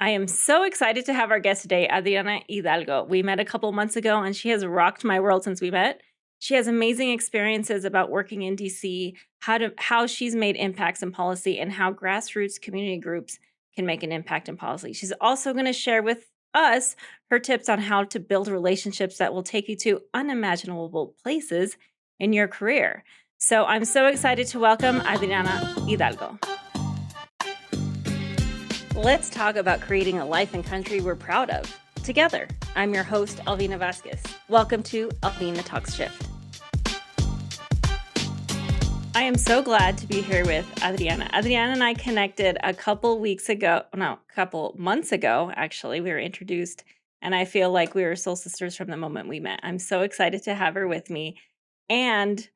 I am so excited to have our guest today, Adriana Hidalgo. We met a couple months ago and she has rocked my world since we met. She has amazing experiences about working in DC, how she's made impacts in policy, and how grassroots community groups can make an impact in policy. She's also going to share with us her tips on how to build relationships that will take you to unimaginable places in your career. So I'm so excited to welcome Adriana Hidalgo. Let's talk about creating a life and country we're proud of. Together, I'm your host, Alvina Vasquez. Welcome to Alvina Talks Shift. I am so glad to be here with Adriana. Adriana and I connected a couple months ago, actually. We were introduced, and I feel like we were soul sisters from the moment we met. I'm so excited to have her with me. And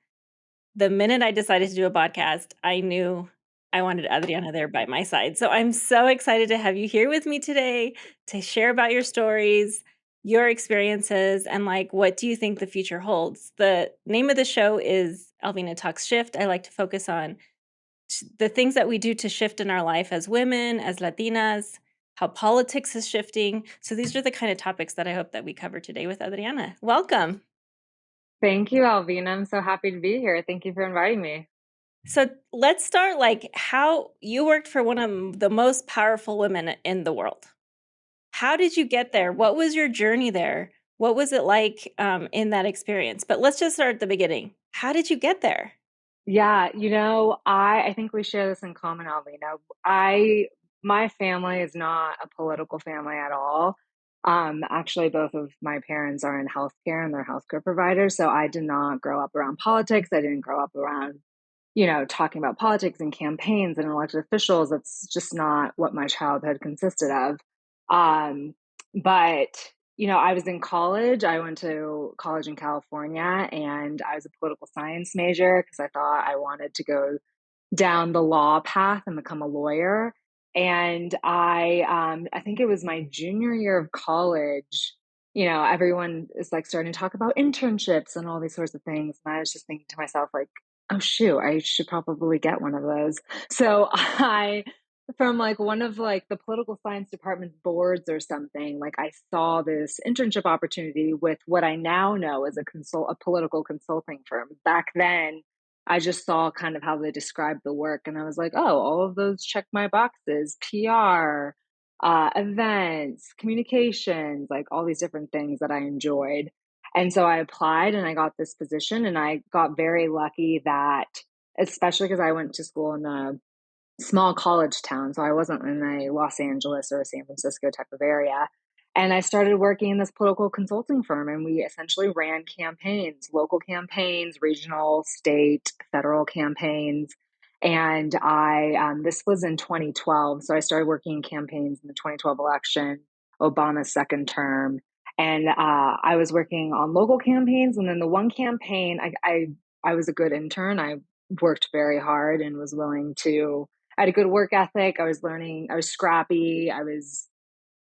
the minute I decided to do a podcast, I knew I wanted Adriana there by my side. So I'm so excited to have you here with me today to share about your stories, your experiences, and what do you think the future holds? The name of the show is Alvina Talks Shift. I like to focus on the things that we do to shift in our life as women, as Latinas, how politics is shifting. So these are the kind of topics that I hope that we cover today with Adriana. Welcome. Thank you, Alvina. I'm so happy to be here. Thank you for inviting me. So let's start how you worked for one of the most powerful women in the world. How did you get there? What was your journey there? What was it like in that experience? But let's just start at the beginning. How did you get there? Yeah, I think we share this in common, Alvina. My family is not a political family at all. Actually, both of my parents are in healthcare and they're healthcare providers. So I did not grow up around politics. I didn't grow up around, talking about politics and campaigns and elected officials. That's just not what my childhood consisted of. Um, but I was in college. I went to college in California and I was a political science major because I thought I wanted to go down the law path and become a lawyer. And I think it was my junior year of college. Everyone is starting to talk about internships and all these sorts of things. And I was just thinking to myself, oh, shoot, I should probably get one of those. So from one of the political science department boards or something, I saw this internship opportunity with what I now know as a political consulting firm. Back then, I just saw kind of how they described the work, and I was like, oh, all of those check my boxes: PR, events, communications, all these different things that I enjoyed. And so I applied and I got this position, and I got very lucky that, especially because I went to school in a small college town, so I wasn't in a Los Angeles or a San Francisco type of area. And I started working in this political consulting firm, and we essentially ran campaigns, local campaigns, regional, state, federal campaigns. And this was in 2012. So I started working in campaigns in the 2012 election, Obama's second term. And I was working on local campaigns. And then the one campaign, I was a good intern. I worked very hard and was willing to, I had a good work ethic. I was learning, I was scrappy. I was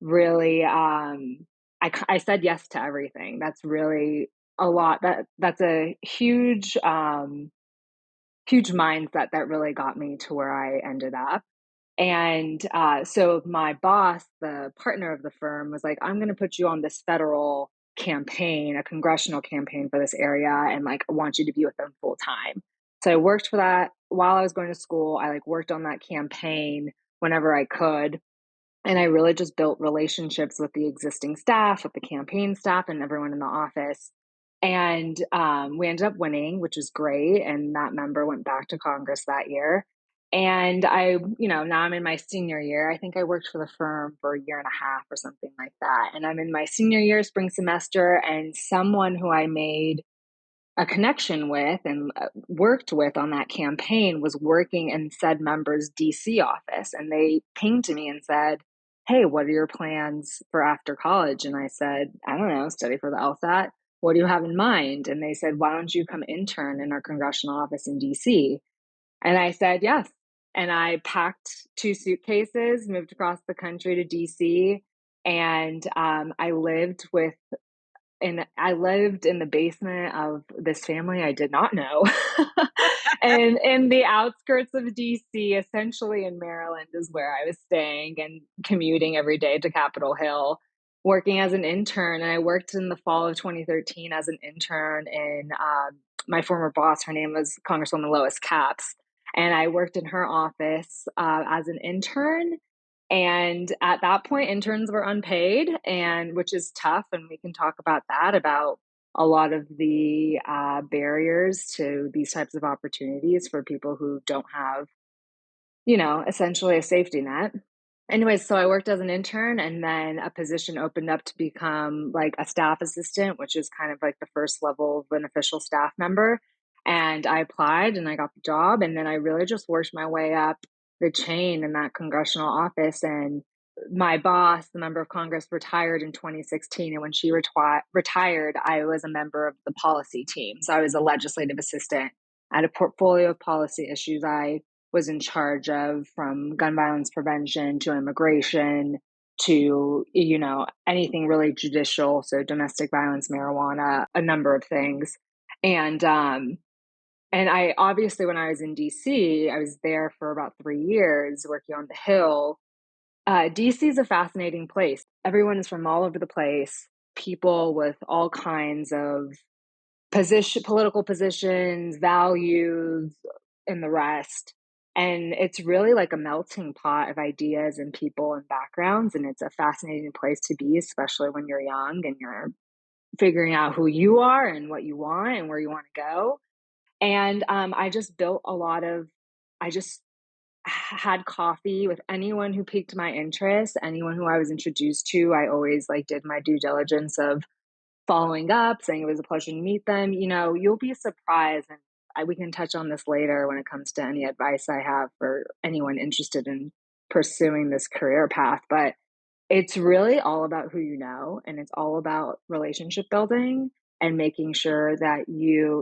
really, I said yes to everything. That's really a lot. That's a huge, huge mindset that really got me to where I ended up. And so my boss, the partner of the firm, was like, I'm going to put you on this federal campaign, a congressional campaign for this area. And I want you to be with them full time. So I worked for that while I was going to school. I worked on that campaign whenever I could. And I really just built relationships with the existing staff, with the campaign staff, and everyone in the office. And we ended up winning, which was great. And that member went back to Congress that year. And now I'm in my senior year. I think I worked for the firm for a year and a half or something like that. And I'm in my senior year, spring semester, and someone who I made a connection with and worked with on that campaign was working in said member's DC office. And they pinged me and said, hey, what are your plans for after college? And I said, I don't know, study for the LSAT. What do you have in mind? And they said, why don't you come intern in our congressional office in DC? And I said, yes. And I packed 2 suitcases, moved across the country to DC. And I lived with and I lived in the basement of this family I did not know. And in the outskirts of DC, essentially in Maryland, is where I was staying and commuting every day to Capitol Hill, working as an intern. And I worked in the fall of 2013 as an intern in my former boss. Her name was Congresswoman Lois Capps. And I worked in her office as an intern. And at that point, interns were unpaid, and which is tough. And we can talk about that, about a lot of the barriers to these types of opportunities for people who don't have, essentially a safety net. Anyways, so I worked as an intern, and then a position opened up to become like a staff assistant, which is kind of like the first level of an official staff member. And I applied and I got the job. And then I really just worked my way up the chain in that congressional office. And my boss, the member of Congress, retired in 2016. And when she retired, I was a member of the policy team. So I was a legislative assistant. I had a portfolio of policy issues I was in charge of, from gun violence prevention to immigration to, anything really judicial. So domestic violence, marijuana, a number of things. And I obviously, when I was in DC, I was there for about 3 years working on the Hill. DC is a fascinating place. Everyone is from all over the place, people with all kinds of political positions, values, and the rest. And it's really like a melting pot of ideas and people and backgrounds. And it's a fascinating place to be, especially when you're young and you're figuring out who you are and what you want and where you want to go. And I just built I just had coffee with anyone who piqued my interest, anyone who I was introduced to. I always like did my due diligence of following up, saying it was a pleasure to meet them. You'll be surprised. And we can touch on this later when it comes to any advice I have for anyone interested in pursuing this career path. But it's really all about who you know, and it's all about relationship building and making sure that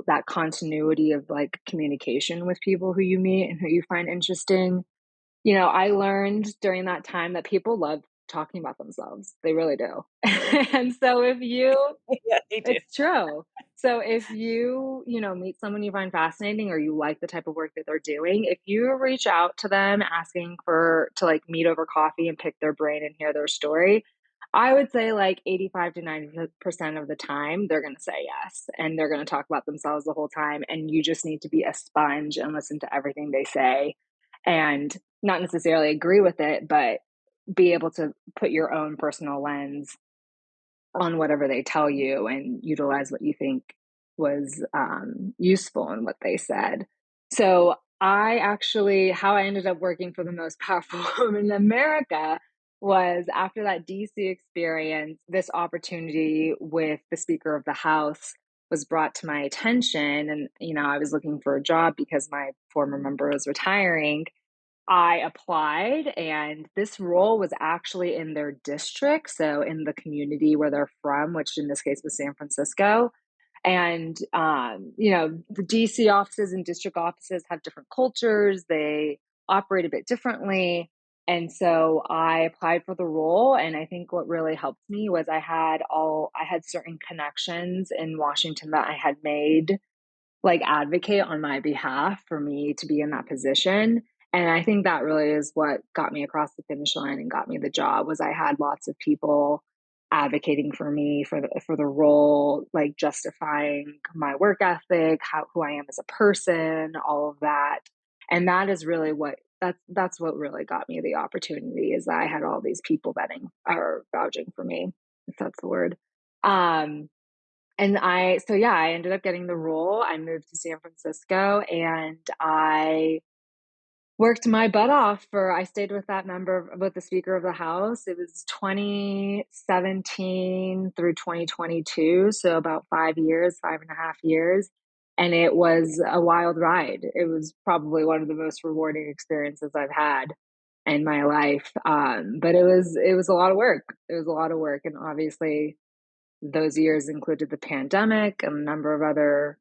that continuity of like communication with people who you meet and who you find interesting. I learned during that time that people love talking about themselves. They really do. And so if you Yeah, they do. it's true. So if meet someone you find fascinating, or you like the type of work that they're doing, if you reach out to them asking to like meet over coffee and pick their brain and hear their story, I would say like 85 to 90% of the time, they're going to say yes. And they're going to talk about themselves the whole time. And you just need to be a sponge and listen to everything they say, and not necessarily agree with it, but be able to put your own personal lens on whatever they tell you and utilize what you think was useful in what they said. So how I ended up working for the most powerful woman in America was, after that DC experience, this opportunity with the Speaker of the House was brought to my attention. And, I was looking for a job because my former member was retiring. I applied, and this role was actually in their district, so in the community where they're from, which in this case was San Francisco. And the DC offices and district offices have different cultures. They operate a bit differently. And so I applied for the role, and I think what really helped me was I had certain connections in Washington that I had made, like, advocate on my behalf for me to be in that position. And I think that really is what got me across the finish line and got me the job. Was I had lots of people advocating for me for the role, like justifying my work ethic, who I am as a person, all of that. And that is really that's what really got me the opportunity, is that I had all these people vouching for me, if that's the word. I ended up getting the role. I moved to San Francisco, and I worked my butt off I stayed with with the Speaker of the House. It was 2017 through 2022. So about 5 years, 5.5 years. And it was a wild ride. It was probably one of the most rewarding experiences I've had in my life. But it was a lot of work. It was a lot of work. And obviously, those years included the pandemic and a number of other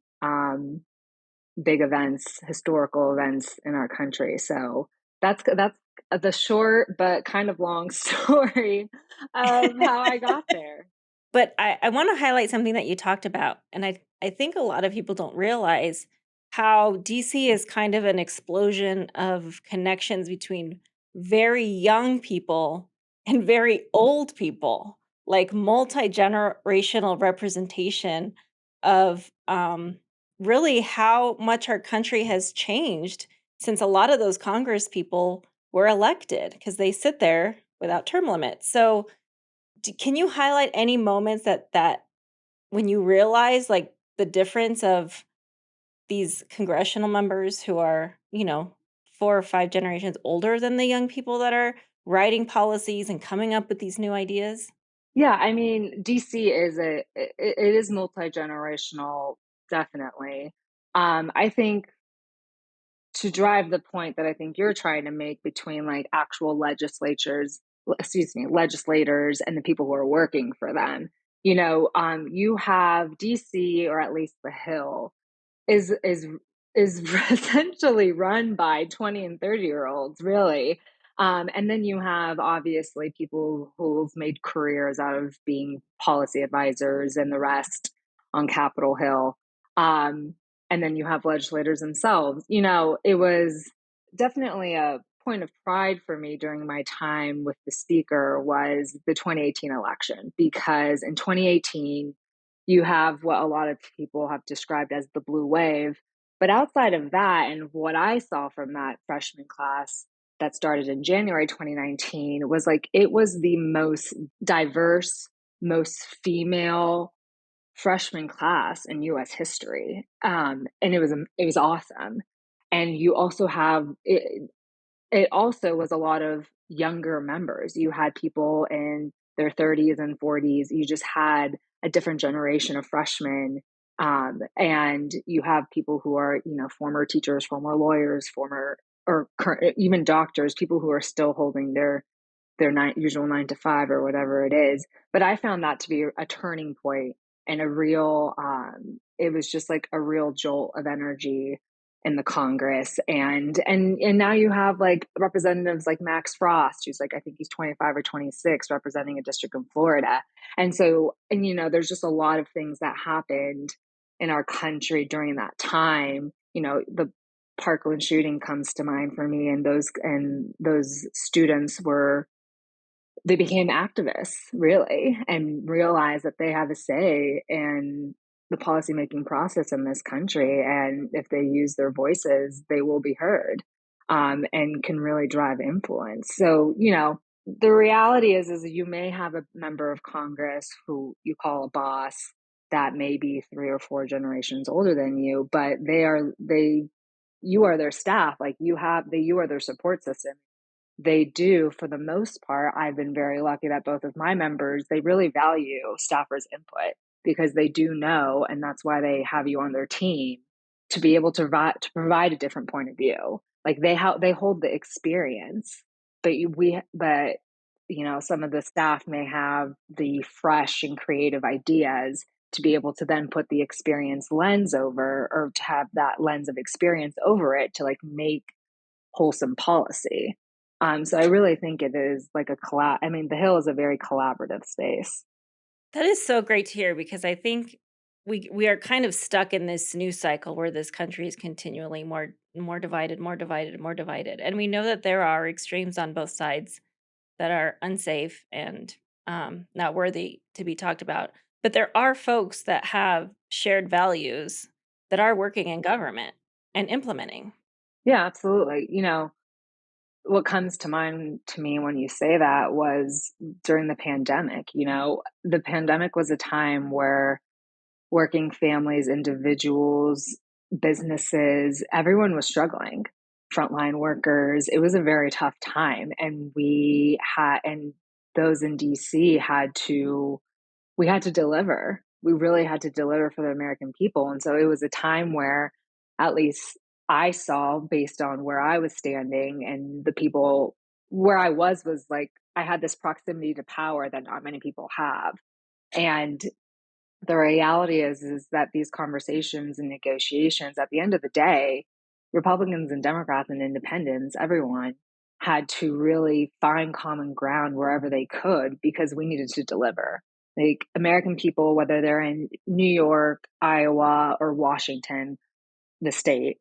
big events, historical events in our country. So that's the short but kind of long story of how I got there. But I want to highlight something that you talked about. And I think a lot of people don't realize how DC is kind of an explosion of connections between very young people and very old people, like multi-generational representation of really how much our country has changed since a lot of those Congress people were elected because they sit there without term limits. So can you highlight any moments that when you realize, like, the difference of these congressional members who are, 4 or 5 generations older than the young people that are writing policies and coming up with these new ideas? Yeah, I mean, DC is it is multi-generational, definitely. I think to drive the point that I think you're trying to make between like actual legislators and the people who are working for them. You have DC, or at least the Hill, is essentially run by 20 and 30-year-olds, really. And then you have obviously people who've made careers out of being policy advisors and the rest on Capitol Hill. Um, and then you have legislators themselves. It was definitely a point of pride for me during my time with the speaker was the 2018 election, because in 2018 you have what a lot of people have described as the blue wave. But outside of that, and what I saw from that freshman class that started in January 2019, was like it was the most diverse, most female freshman class in US history. And it was awesome. And you also have it also was a lot of younger members. You had people in their 30s and 40s. You just had a different generation of freshmen. And you have people who are, former teachers, former lawyers, former or current, even doctors, people who are still holding their usual 9 to 5 or whatever it is. But I found that to be a turning point and a real, it was just like a real jolt of energy in the Congress. And now you have like representatives like Max Frost, who's like, I think he's 25 or 26, representing a district in Florida. And there's just a lot of things that happened in our country during that time. The Parkland shooting comes to mind for me, and those students they became activists, really, and realized that they have a say in the policymaking process in this country. And if they use their voices, they will be heard, and can really drive influence. So, the reality is you may have a member of Congress who you call a boss that may be 3 or 4 generations older than you, but you are their staff. Like you are their support system. They do, for the most part. I've been very lucky that both of my members, they really value staffers' input, because they do know, and that's why they have you on their team, to be able to provide a different point of view. Like they hold the experience, but some of the staff may have the fresh and creative ideas to be able to then put the experience lens over, or to have that lens of experience over it, to like make wholesome policy. So I really think it is like a collab. I mean, the Hill is a very collaborative space. That is so great to hear because I think we are kind of stuck in this news cycle where this country is continually more divided, more divided, more divided. And we know that there are extremes on both sides that are unsafe and not worthy to be talked about. But there are folks that have shared values that are working in government and implementing. Yeah, absolutely. What comes to mind to me when you say that was during the pandemic. The pandemic was a time where working families, individuals, businesses, everyone was struggling. Frontline workers. It was a very tough time. And those in DC we had to deliver. We really had to deliver for the American people. And so it was a time where, at least I saw, based on where I was standing and the people where I was like, I had this proximity to power that not many people have. And the reality is that these conversations and negotiations, at the end of the day, Republicans and Democrats and independents, everyone had to really find common ground wherever they could, because we needed to deliver. Like American people, whether they're in New York, Iowa, or Washington, the state,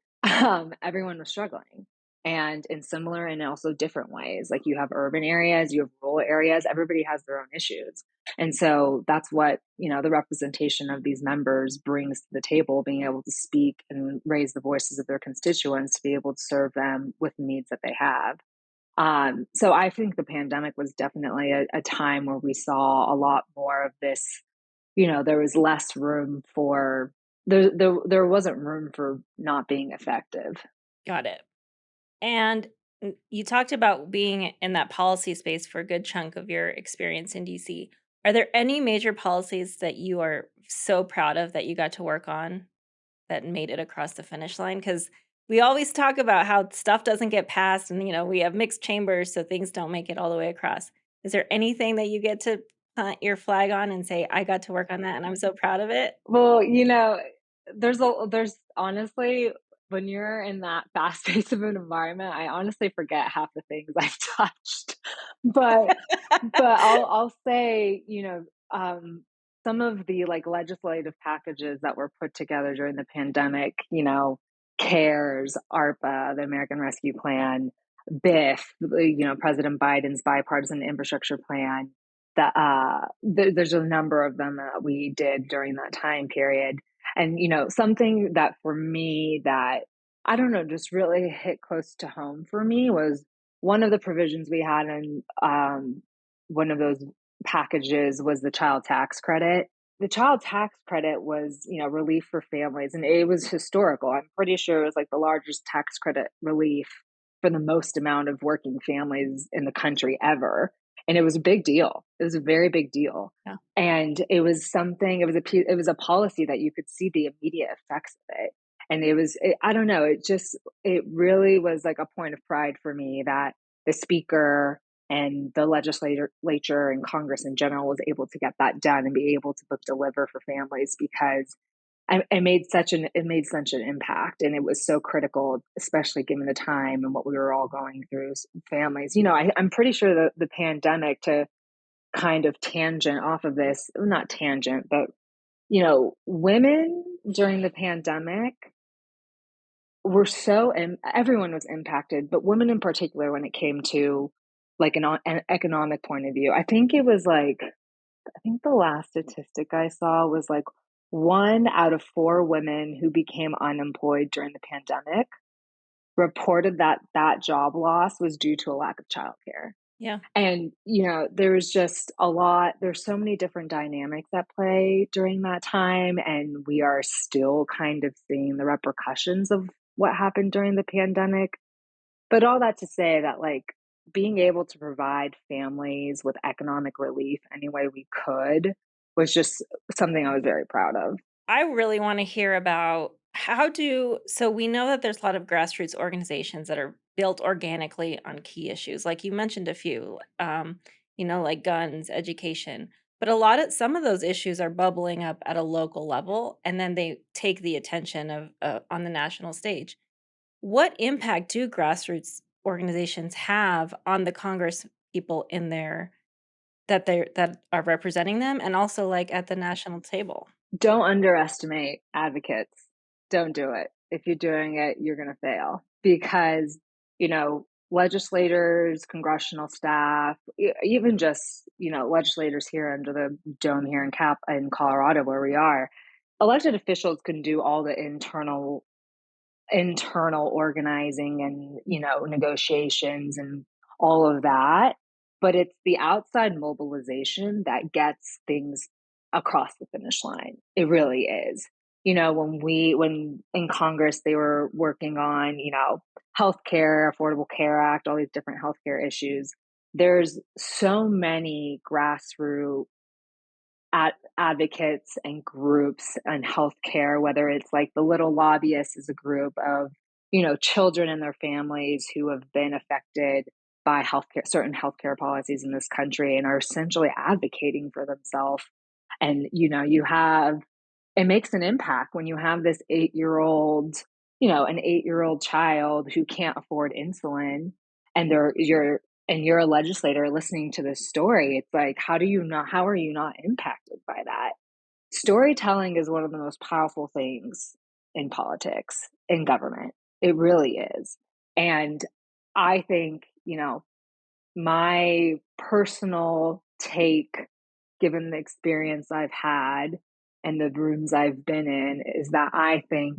everyone was struggling. And in similar and also different ways. Like you have urban areas, you have rural areas, everybody has their own issues. And so that's what, the representation of these members brings to the table, being able to speak and raise the voices of their constituents to be able to serve them with the needs that they have. So I think the pandemic was definitely a time where we saw a lot more of this. There was less room for there wasn't room for not being effective. Got it. And you talked about being in that policy space for a good chunk of your experience in DC. Are there any major policies that you are so proud of that you got to work on that made it across the finish line? Because we always talk about how stuff doesn't get passed and, we have mixed chambers, so things don't make it all the way across. Is there anything that you get to plant your flag on and say, I got to work on that and I'm so proud of it? Well, there's honestly, when you're in that fast pace of an environment, I honestly forget half the things I've touched. But I'll say, some of the like legislative packages that were put together during the pandemic, CARES, ARPA, the American Rescue Plan, BIF, President Biden's bipartisan infrastructure plan. There's a number of them that we did during that time period. And, something that for me that I don't know, just really hit close to home for me was one of the provisions we had in one of those packages was the child tax credit. The child tax credit was, relief for families, and it was historical. I'm pretty sure it was like the largest tax credit relief for the most amount of working families in the country ever. And it was a big deal. It was a very big deal. Yeah. And it was something, it was a policy that you could see the immediate effects of it. And I don't know, it really was like a point of pride for me that the speaker and the legislature and Congress in general was able to get that done and be able to deliver for families, because it made such an impact, and it was so critical, especially given the time and what we were all going through as families. I'm pretty sure that the pandemic, to kind of tangent off of this, not tangent, but women during the pandemic were and everyone was impacted, but women in particular when it came to like an economic point of view. I think the last statistic I saw was like 1 out of 4 women who became unemployed during the pandemic reported that job loss was due to a lack of childcare. Yeah. And, there's so many different dynamics at play during that time. And we are still kind of seeing the repercussions of what happened during the pandemic. But all that to say that, like, being able to provide families with economic relief any way we could was just something I was very proud of. I really want to hear about so we know that there's a lot of grassroots organizations that are built organically on key issues. Like you mentioned a few, like guns, education. But some of those issues are bubbling up at a local level, and then they take the attention of on the national stage. What impact do grassroots organizations have on the Congress people in there that are representing them, and also like at the national table? Don't underestimate advocates. Don't do it. If you're doing it, you're going to fail, because, legislators, congressional staff, even just, legislators here under the dome here in Colorado, where we are, elected officials can do all the internal organizing and, negotiations and all of that, but it's the outside mobilization that gets things across the finish line. It really is. When in Congress they were working on, healthcare, Affordable Care Act, all these different healthcare issues, there's so many grassroots advocates and groups and healthcare, whether it's like the Little Lobbyists is a group of, children and their families who have been affected by certain healthcare policies in this country and are essentially advocating for themselves. And, it makes an impact when you have this 8-year-old, an 8-year-old child who can't afford insulin, and you're a legislator listening to this story. It's like, how are you not impacted by that. Storytelling is one of the most powerful things in politics, in government. It really is. And I think, my personal take, given the experience I've had and the rooms I've been in, is that I think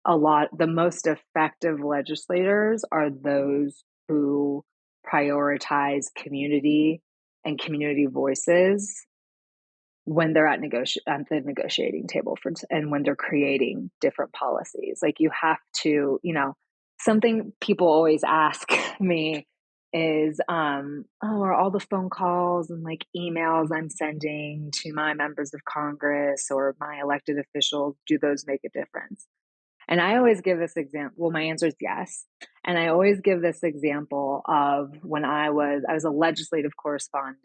the most effective legislators are those who prioritize community and community voices when they're at the negotiating table and when they're creating different policies. Like, you have to, something people always ask me is, oh, are all the phone calls and like emails I'm sending to my members of Congress or my elected officials, do those make a difference? And I always give this example. Well, my answer is yes. And I always give this example of when I was a legislative correspondent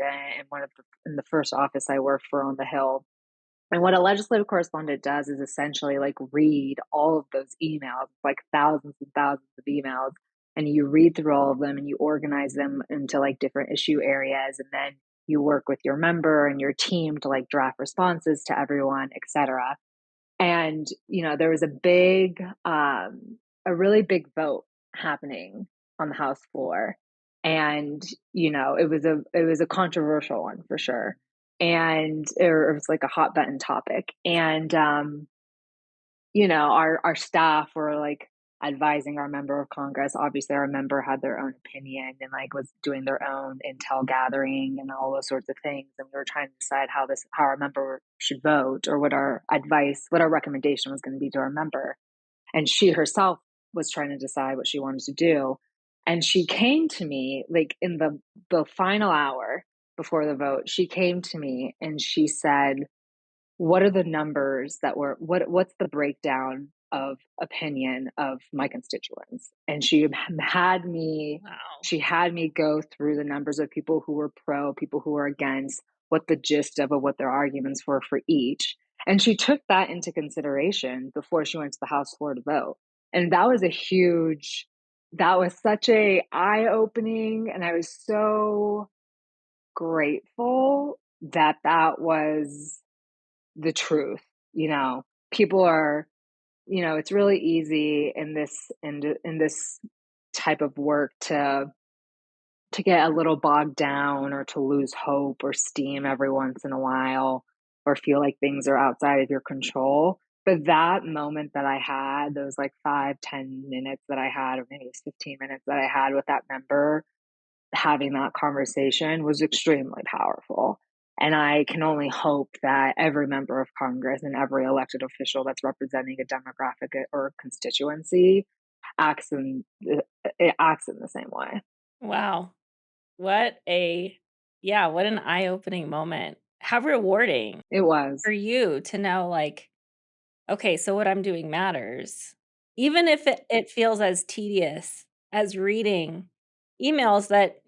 in the first office I worked for on the Hill. And what a legislative correspondent does is essentially like read all of those emails, like thousands and thousands of emails, and you read through all of them and you organize them into like different issue areas, and then you work with your member and your team to like draft responses to everyone, etc. And, there was a really big vote happening on the House floor. And, it was a controversial one for sure. And it was like a hot button topic. And, our staff were like advising our member of Congress. Obviously, our member had their own opinion and like was doing their own intel gathering and all those sorts of things. And we were trying to decide how our member should vote, or what our recommendation was going to be to our member. And she herself was trying to decide what she wanted to do. And she came to me like in the final hour before the vote. She came to me and she said, what are the numbers what's the breakdown of opinion of my constituents? And Wow. she had me go through the numbers of people who were pro, people who were against, what the gist of what their arguments were for each. And she took that into consideration before she went to the House floor to vote. And that was such a eye-opening, and I was so grateful that was the truth. People are, it's really easy in this type of work to get a little bogged down, or to lose hope or steam every once in a while, or feel like things are outside of your control. But that moment that I had, those like 5-10 minutes that I had, or maybe it's 15 minutes that I had with that member, having that conversation, was extremely powerful. And I can only hope that every member of Congress and every elected official that's representing a demographic or constituency acts in acts in the same way. Wow. What an eye-opening moment. How rewarding It was. for you to know, like, okay, so what I'm doing matters. Even if it feels as tedious as reading emails that,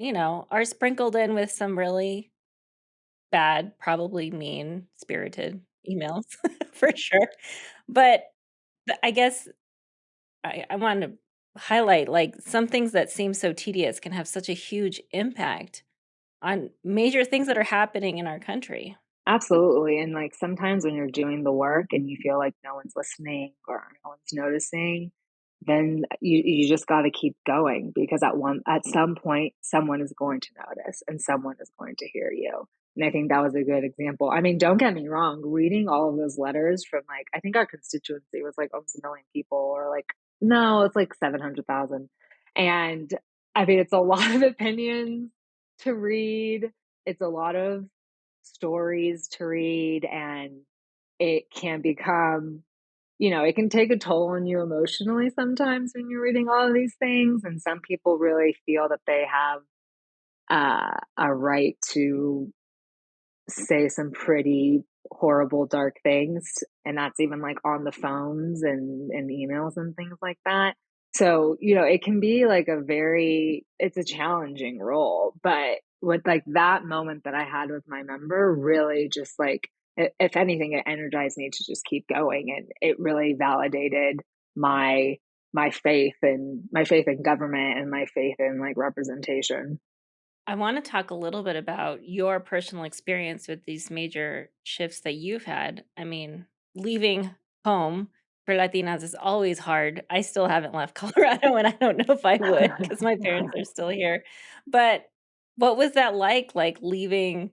are sprinkled in with some really bad, probably mean-spirited emails for sure. But I guess I wanted to highlight, like, some things that seem so tedious can have such a huge impact on major things that are happening in our country. Absolutely. And like sometimes when you're doing the work and you feel like no one's listening or no one's noticing, then you just got to keep going, because at some point someone is going to notice and someone is going to hear you. And I think that was a good example. I mean, don't get me wrong, reading all of those letters from, like, I think our constituency was like almost 1 million people, or like, no, it's like 700,000. And I mean, it's a lot of opinions to read. It's a lot of stories to read, and it can become, it can take a toll on you emotionally sometimes when you're reading all of these things. And some people really feel that they have a right to say some pretty horrible, dark things. And that's even like on the phones and emails and things like that. So, it can be like it's a challenging role. But with like that moment that I had with my member, really just like, if anything, it energized me to just keep going. And it really validated my my faith in government and my faith in like representation. I want to talk a little bit about your personal experience with these major shifts that you've had. I mean, leaving home for Latinas is always hard. I still haven't left Colorado, and I don't know if I would because my parents are still here. But what was that like leaving,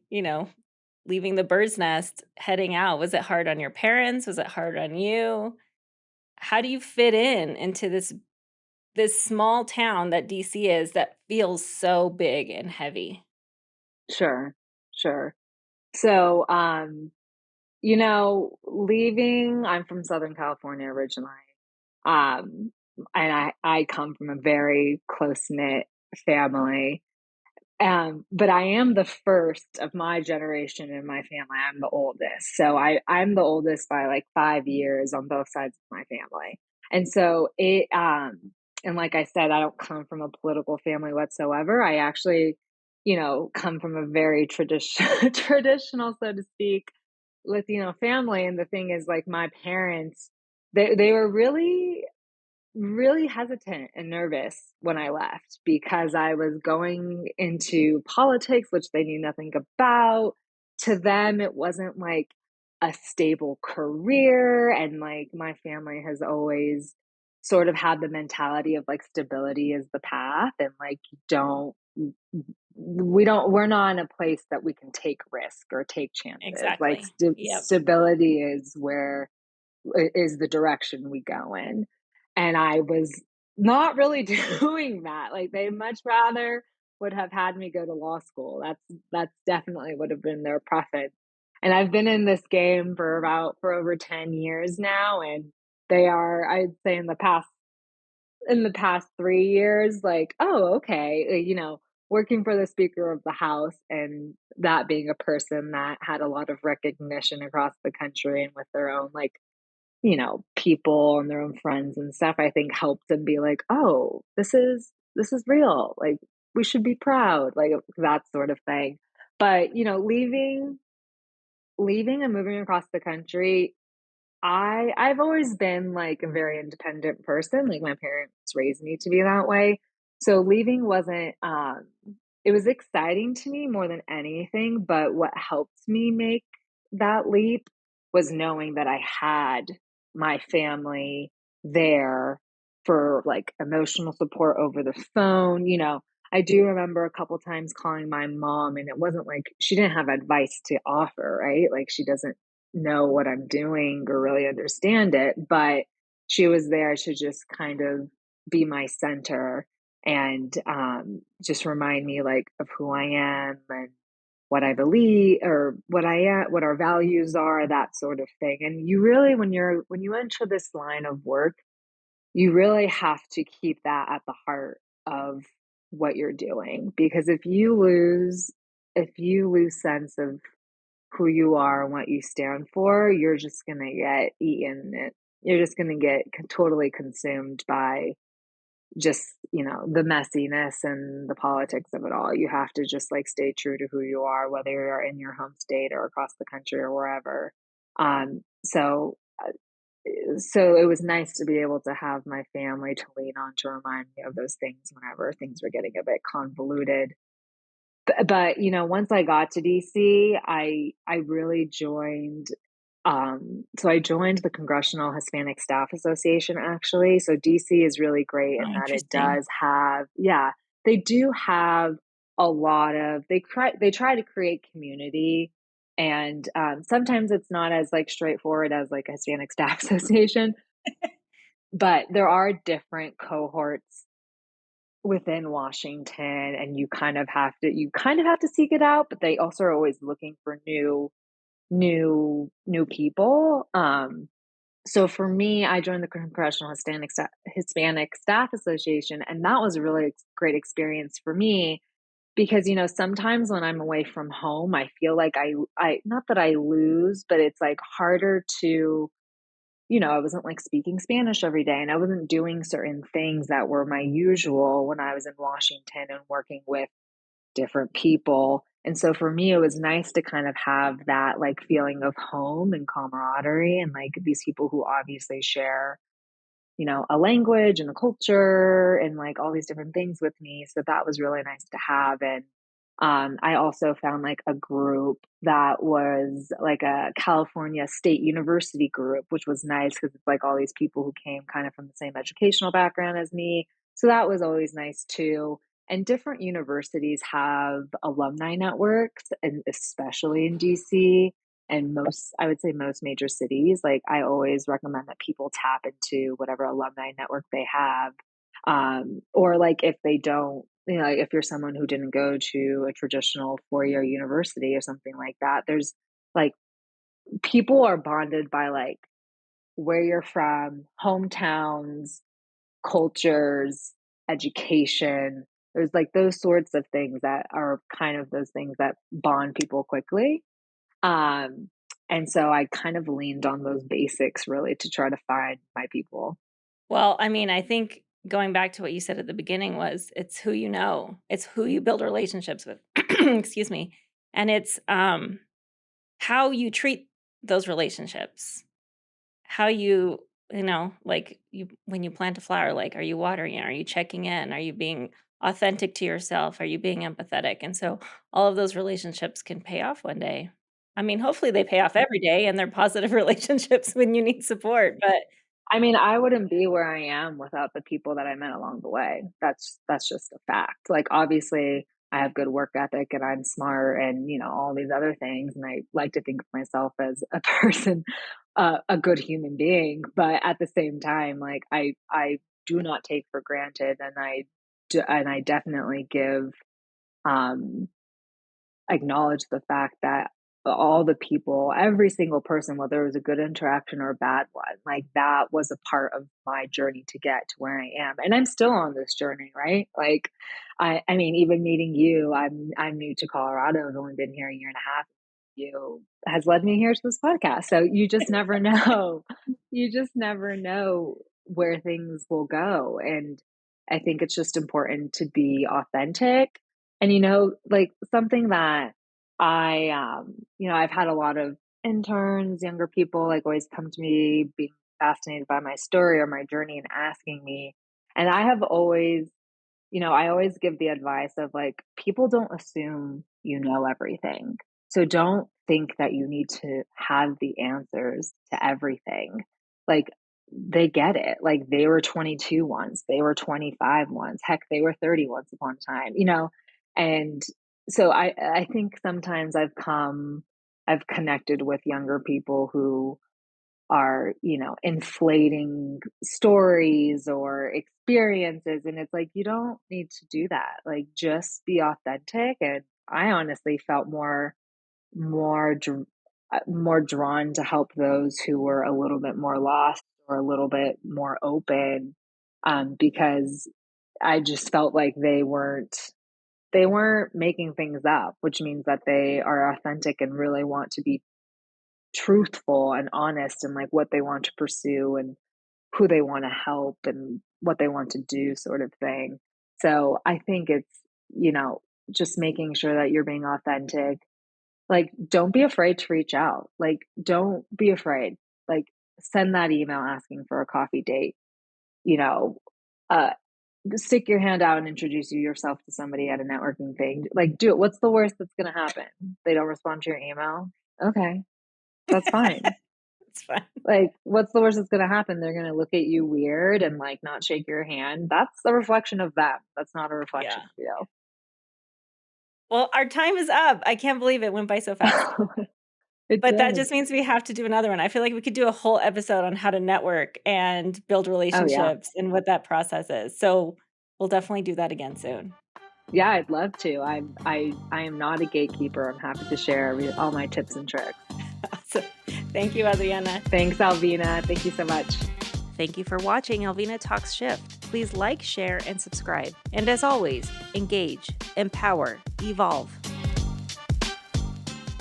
leaving the bird's nest, heading out? Was it hard on your parents? Was it hard on you? How do you fit in into this small town that DC is that feels so big and heavy? Sure, sure. So, leaving, I'm from Southern California originally. And I come from a very close-knit family. But I am the first of my generation in my family. I'm the oldest. So I'm the oldest by like 5 years on both sides of my family. And so and like I said, I don't come from a political family whatsoever. I actually, come from a very traditional, so to speak, Latino family. And the thing is, like, my parents, they were really hesitant and nervous when I left because I was going into politics, which they knew nothing about. To them, it wasn't like a stable career. And like my family has always sort of had the mentality of like stability is the path and like don't we're not in a place that we can take risk or take chances. Like Exactly. Yep. stability is the direction we go in. And I was not really doing that. Like they much rather would have had me go to law school. That's definitely would have been their preference. And I've been in this game for over 10 years now, and they are, I'd say, in the past 3 years, like, oh, okay, working for the Speaker of the House, and that being a person that had a lot of recognition across the country and with their own like people and their own friends and stuff, I think helped them be like, oh, this is real. Like we should be proud, like that sort of thing. But leaving and moving across the country, I've always been like a very independent person. Like my parents raised me to be that way. So leaving wasn't it was exciting to me more than anything, but what helped me make that leap was knowing that I had my family there for like emotional support over the phone. I do remember a couple times calling my mom, and it wasn't like she didn't have advice to offer, right? Like she doesn't know what I'm doing or really understand it, but she was there to just kind of be my center and just remind me like of who I am and what I believe or what I am, what our values are, that sort of thing. And you really, when you enter this line of work, you really have to keep that at the heart of what you're doing, because if you lose sense of who you are and what you stand for, you're just going to get eaten. You're just going to get totally consumed by just, the messiness and the politics of it all. You have to just like stay true to who you are, whether you're in your home state or across the country or wherever. So it was nice to be able to have my family to lean on to remind me of those things whenever things were getting a bit convoluted. But once I got to DC, I really joined. So I joined the Congressional Hispanic Staff Association, actually. So DC is really great Oh, in that it interesting. does have, yeah, they do have a lot of, they try to create community, and sometimes it's not as like straightforward as like a Hispanic Staff Association, but there are different cohorts within Washington, and you kind of have to seek it out, but they also are always looking for new people. So for me, I joined the Congressional Hispanic Staff Association, and that was a really great experience for me because sometimes when I'm away from home, I feel like I not that I lose, but it's like harder to I wasn't like speaking Spanish every day, and I wasn't doing certain things that were my usual when I was in Washington and working with different people. And so for me, it was nice to kind of have that like feeling of home and camaraderie and like these people who obviously share, a language and a culture and like all these different things with me. So that was really nice to have. And I also found like a group that was like a California State University group, which was nice because it's like all these people who came kind of from the same educational background as me. So that was always nice too. And different universities have alumni networks, and especially in DC and most, I would say most major cities. Like I always recommend that people tap into whatever alumni network they have. Or like if they don't, like if you're someone who didn't go to a traditional 4-year university or something like that, there's like people are bonded by like where you're from, hometowns, cultures, education. There's like those sorts of things that are kind of those things that bond people quickly. Um, and so I kind of leaned on those basics really to try to find my people. Well, I mean, I think going back to what you said at the beginning was it's who you know. It's who you build relationships with. Excuse me. And it's how you treat those relationships. How like you when you plant a flower, like are you watering it? Are you checking in? Are you being authentic to yourself? Are you being empathetic? And so all of those relationships can pay off one day. I mean, hopefully they pay off every day and they're positive relationships when you need support, but I mean, I wouldn't be where I am without the people that I met along the way. That's just a fact. Like obviously I have good work ethic and I'm smart and all these other things and I like to think of myself as a person, a good human being, but at the same time like I do not take for granted and I definitely give um acknowledge the fact that all the people, every single person, whether it was a good interaction or a bad one, like that was a part of my journey to get to where I am. And I'm still on this journey, right? Like I mean, even meeting you, I'm new to Colorado. I've only been here a year and a half. You has led me here to this podcast. So you just never know. You just never know where things will go. And I think it's just important to be authentic and like something that I've had a lot of interns, younger people like always come to me being fascinated by my story or my journey and asking me. And I always give the advice of like, people don't assume you know everything. So don't think that you need to have the answers to everything. Like, they get it. Like, they were 22 once, they were 25 once, heck, they were 30 once upon a time. And so I think sometimes I've connected with younger people who are, inflating stories or experiences. And it's like, you don't need to do that. Like, just be authentic. And I honestly felt more, more drawn to help those who were a little bit more lost or a little bit more open, because I just felt like they weren't making things up, which means that they are authentic and really want to be truthful and honest in like what they want to pursue and who they want to help and what they want to do, sort of thing. So I think it's, just making sure that you're being authentic. Like, don't be afraid to reach out. Like, don't be afraid. Like, send that email asking for a coffee date, you know, uh, stick your hand out and introduce yourself to somebody at a networking thing. Like, do it. What's the worst that's going to happen? They don't respond to your email. Okay, that's fine. it's fine. Like, what's the worst that's going to happen? They're going to look at you weird and like not shake your hand. That's a reflection of them. That's not a reflection Yeah. of you. Well, our time is up. I can't believe it went by so fast. It But that did. just means we have to do another one. I feel like we could do a whole episode on how to network and build Oh yeah. relationships and what that process is. So we'll definitely do that again soon. Yeah, I'd love to. I am not a gatekeeper. I'm happy to share all my tips and tricks. Awesome. Thank you, Adriana. Thanks, Alvina. Thank you so much. Thank you for watching Alvina Talks Shift. Please like, share, and subscribe. And as always, engage, empower, evolve.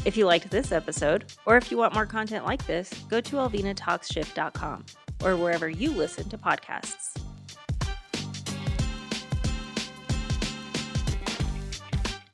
If you liked this episode, or if you want more content like this, go to alvinatalkshift.com or wherever you listen to podcasts.